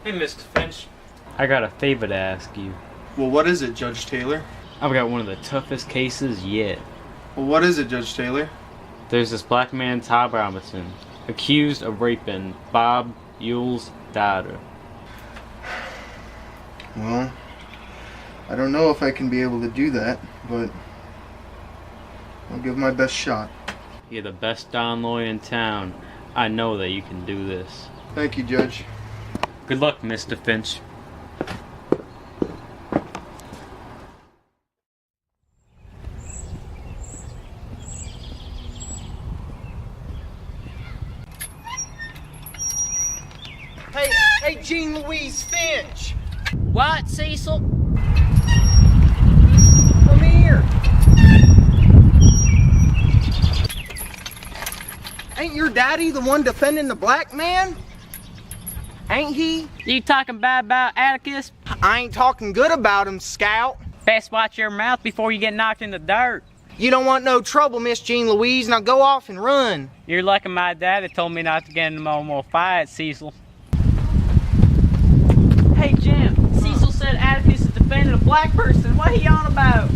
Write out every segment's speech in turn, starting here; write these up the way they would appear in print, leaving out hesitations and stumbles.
Hey, Mr. Finch. I got a favor to ask you. Well, what is it, Judge Taylor? I've got one of the toughest cases yet. Well, what is it, Judge Taylor? There's this black man, Todd Robinson, accused of raping Bob Yule's daughter. Well, I don't know if I can be able to do that, but I'll give my best shot. You're the best Don lawyer in town. I know that you can do this. Thank you, Judge. Good luck, Mr. Finch. Hey, Jean Louise Finch! What, Cecil? Come here! Ain't your daddy the one defending the black man? Ain't he? You talking bad about Atticus? I ain't talking good about him, Scout. Best watch your mouth before you get knocked in the dirt. You don't want no trouble, Miss Jean Louise. Now go off and run. You're lucky my daddy told me not to get into no more fights, Cecil. Hey, Jim. Cecil said Atticus is defending a black person. What he on about?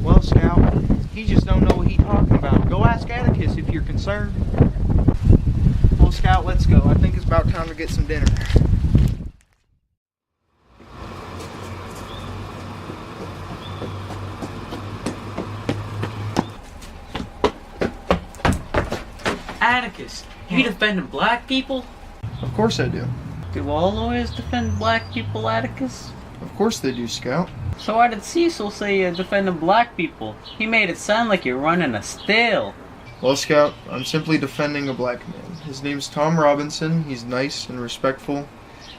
Well, Scout, he just don't know what he talking about. Go ask Atticus if you're concerned. Well, Scout, let's go. I think it's about time to get some dinner. Atticus, you defending black people? Of course I do. Do all lawyers defend black people, Atticus? Of course they do, Scout. So why did Cecil say you're defending black people? He made it sound like you're running a still. Well, Scout, I'm simply defending a black man. His name's Tom Robinson. He's nice and respectful.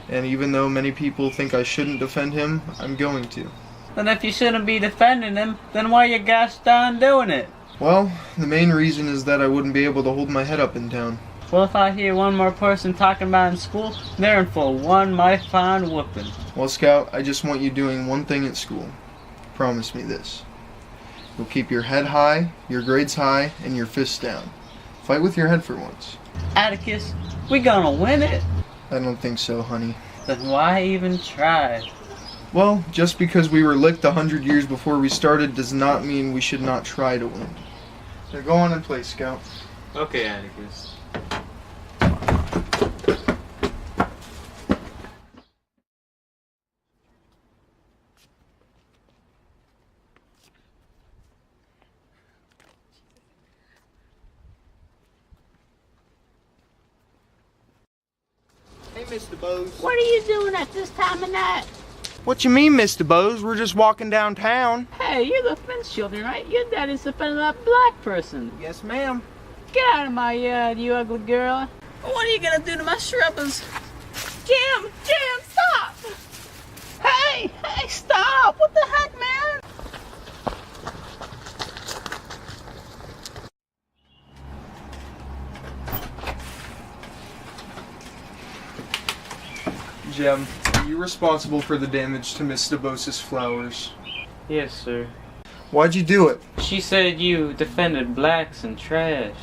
And even though many people think I shouldn't defend him, I'm going to. Then if you shouldn't be defending him, then why you gosh darn doing it? Well, the main reason is that I wouldn't be able to hold my head up in town. Well, if I hear one more person talking about it in school, they're in for one mighty fine whooping. Well, Scout, I just want you doing one thing at school. Promise me this. You'll keep your head high, your grades high, and your fists down. Fight with your head for once. Atticus, we gonna win it? I don't think so, honey. Then why even try? Well, just because we were licked 100 years before we started does not mean we should not try to win. Now go on and play, Scout. Okay, Atticus. Hey, Mr. Bose. What are you doing at this time of night? What you mean, Mr. Bose? We're just walking downtown. Hey, you're the Finch children, right? Your daddy's defending that black person. Yes, ma'am. Get out of my yard, you ugly girl. What are you gonna do to my shrubs? Jim, stop! Hey, stop! What the heck, man? Jem, are you responsible for the damage to Miss DeBose's flowers? Yes, sir. Why'd you do it? She said you defended blacks and trash.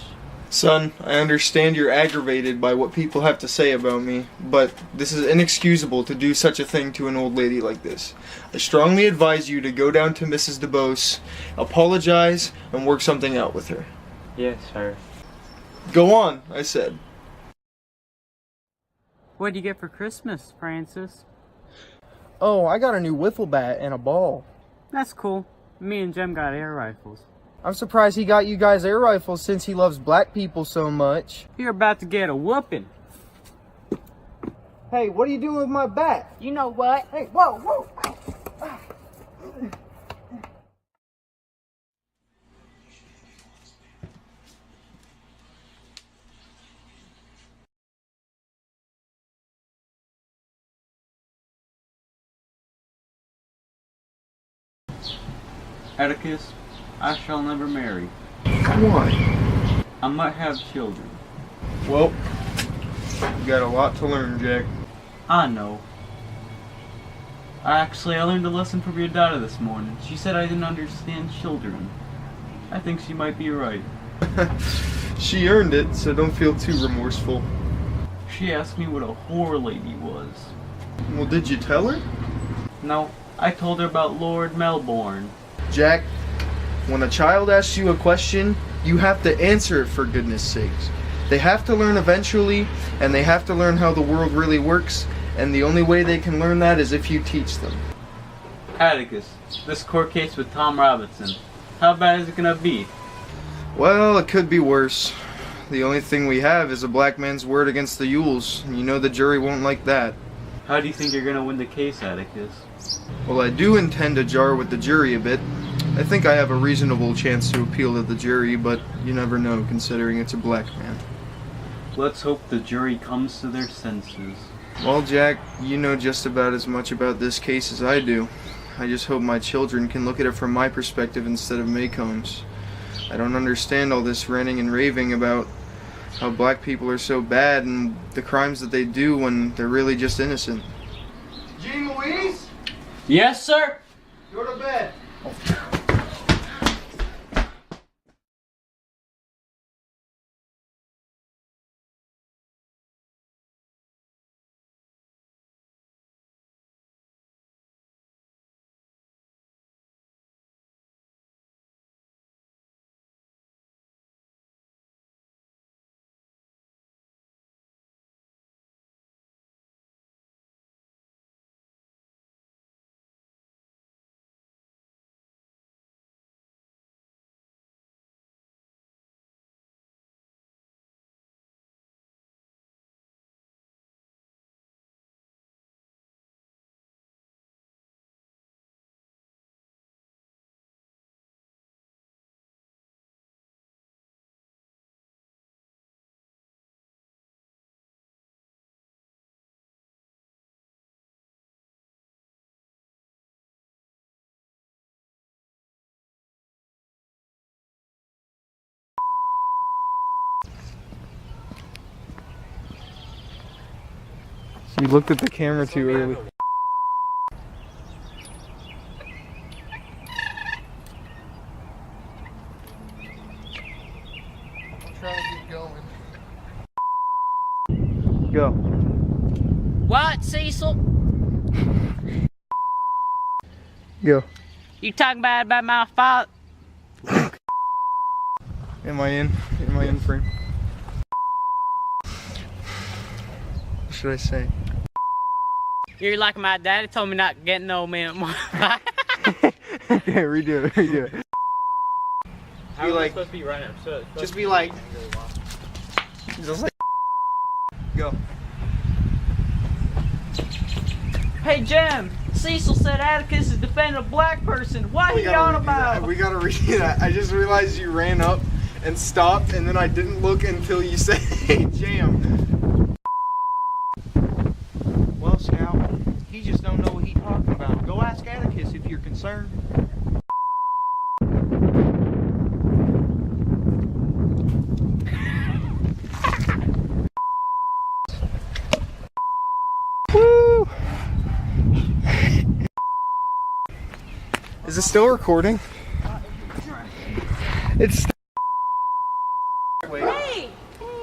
Son, I understand you're aggravated by what people have to say about me, but this is inexcusable to do such a thing to an old lady like this. I strongly advise you to go down to Mrs. DeBose, apologize, and work something out with her. Yes, sir. Go on, I said. What'd you get for Christmas, Francis? Oh, I got a new wiffle bat and a ball. That's cool. Me and Jem got air rifles. I'm surprised he got you guys air rifles since he loves black people so much. You're about to get a whooping. Hey, what are you doing with my bat? You know what? Hey, whoa! Atticus, I shall never marry. Why? I might have children. Well, you got a lot to learn, Jack. I know. I learned a lesson from your daughter this morning. She said I didn't understand children. I think she might be right. She earned it, so don't feel too remorseful. She asked me what a whore lady was. Well, did you tell her? No, I told her about Lord Melbourne. Jack, when a child asks you a question, you have to answer it, for goodness sakes. They have to learn eventually, and they have to learn how the world really works, and the only way they can learn that is if you teach them. Atticus, this court case with Tom Robinson, how bad is it gonna be? Well, it could be worse. The only thing we have is a black man's word against the Yules. You know the jury won't like that. How do you think you're gonna win the case, Atticus? Well, I do intend to jar with the jury a bit. I think I have a reasonable chance to appeal to the jury, but you never know, considering it's a black man. Let's hope the jury comes to their senses. Well, Jack, you know just about as much about this case as I do. I just hope my children can look at it from my perspective instead of Maycomb's. I don't understand all this ranting and raving about how black people are so bad and the crimes that they do when they're really just innocent. Jean Louise, Yes, sir. go to bed. You looked at the camera too early. I'm trying to keep going. Go. What, Cecil? Go. You talking about my fault? Am I in? Am I in frame? What should I say? You're like my daddy told me not to get no man more. Okay, redo it, redo it. How are we supposed to be running? Just be like, go. Hey Jim, Cecil said Atticus is defending a black person. What he on about? We gotta redo that. I just realized you ran up and stopped, and then I didn't look until you said, "Hey, Jam." Well, Scout, he just don't know what he's talking about. Go ask Atticus if you're concerned. Woo! Is it still recording? It's. Wait. Hey!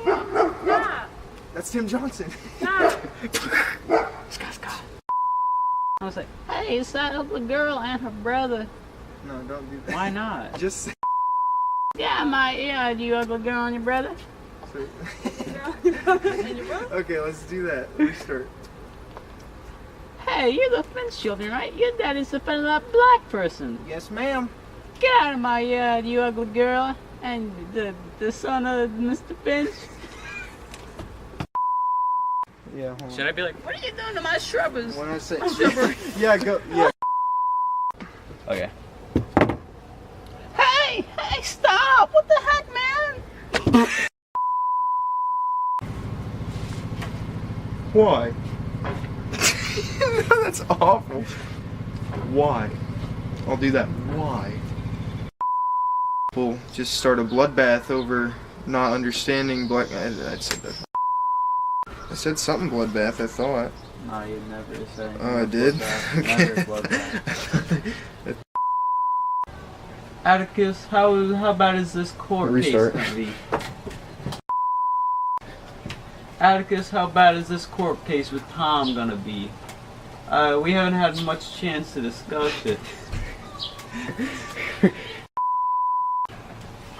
Stop! That's Tim Johnson. Stop! Scott. I was like, hey, it's that ugly girl and her brother. No, don't do that. Why not? Just say. Yeah, you ugly girl and your brother. Okay, let's do that. Restart. Hey, you're the Finch children, right? Your daddy's defending that black person. Yes, ma'am. Get out of my yard, you ugly girl. And the son of Mr. Finch. Yeah, hold on. Should I be like, What are you doing to my shrubberies? When I say yeah, go. Yeah. okay. Hey, stop! What the heck, man? Why? That's awful. Why? I'll do that. Why? People just start a bloodbath over not understanding black. I said that. I said something bloodbath, I thought. No, you'd never say. Oh, I did? Never bloodbath. Atticus, how bad is this court Restart. case gonna be? Atticus, how bad is this court case with Tom gonna be? We haven't had much chance to discuss it.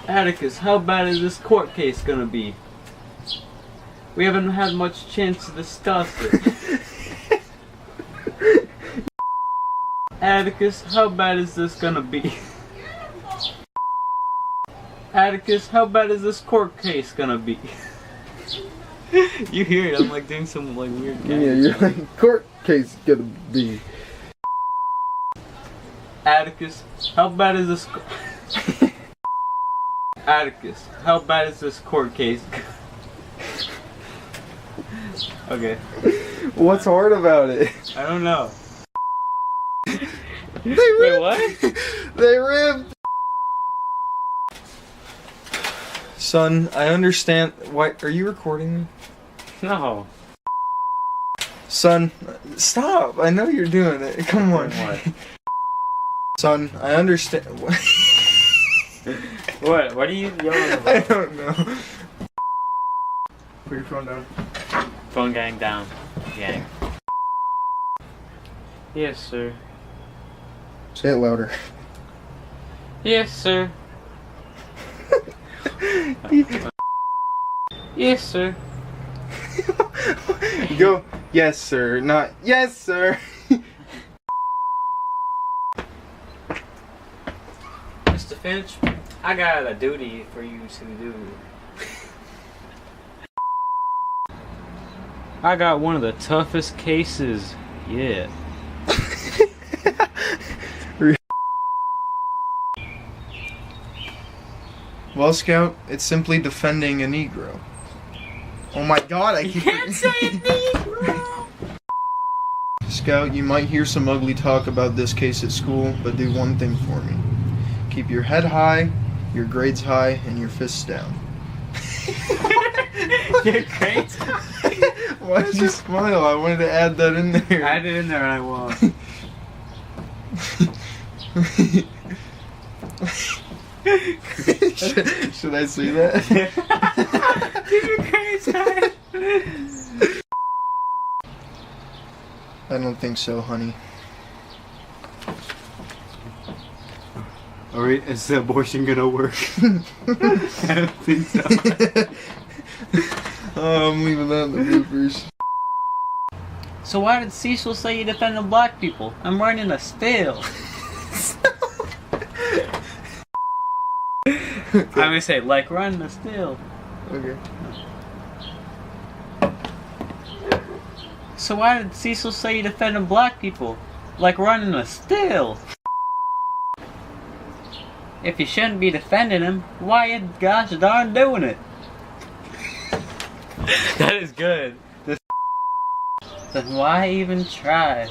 Atticus, how bad is this court case gonna be? We haven't had much chance to discuss it. Atticus, how bad is this gonna be? Atticus, how bad is this court case gonna be? You hear it, I'm like doing some like weird Yeah, you're like, court case gonna be. Atticus, how bad is this Atticus, how bad is this court case? Okay. What's hard about it? I don't know. Wait, what? They ripped. Son, I understand. Why are you recording me? No. Son, stop. I know you're doing it. Come on. What? Son, I understand. What? What are you yelling I about? don't know. Put your phone down. Phone gang down. Gang. Yes, sir. Say it louder. Yes, sir. Yes, sir. Go. Yes, sir. Not yes, sir. Mr. Finch, I got a duty for you to do. I got one of the toughest cases yet. Well, Scout, it's simply defending a Negro. Oh my God, I can't say a Negro! Scout, you might hear some ugly talk about this case at school, but do one thing for me. Keep your head high, your grades high, and your fists down. Your grades? Why did you smile? I wanted to add that in there. I did in there and I won't. Should I say that? Keep your grades high. I don't think so, honey. Alright, is the abortion gonna work? I don't think so. Oh, I'm leaving that in the bloopers. So why did Cecil say you defended black people? I'm running a still. I'm gonna say like running a still. Okay. So why did Cecil say you defended black people? Like running a still. If you shouldn't be defending him, why you gosh darn doing it? That is good. Then why even try?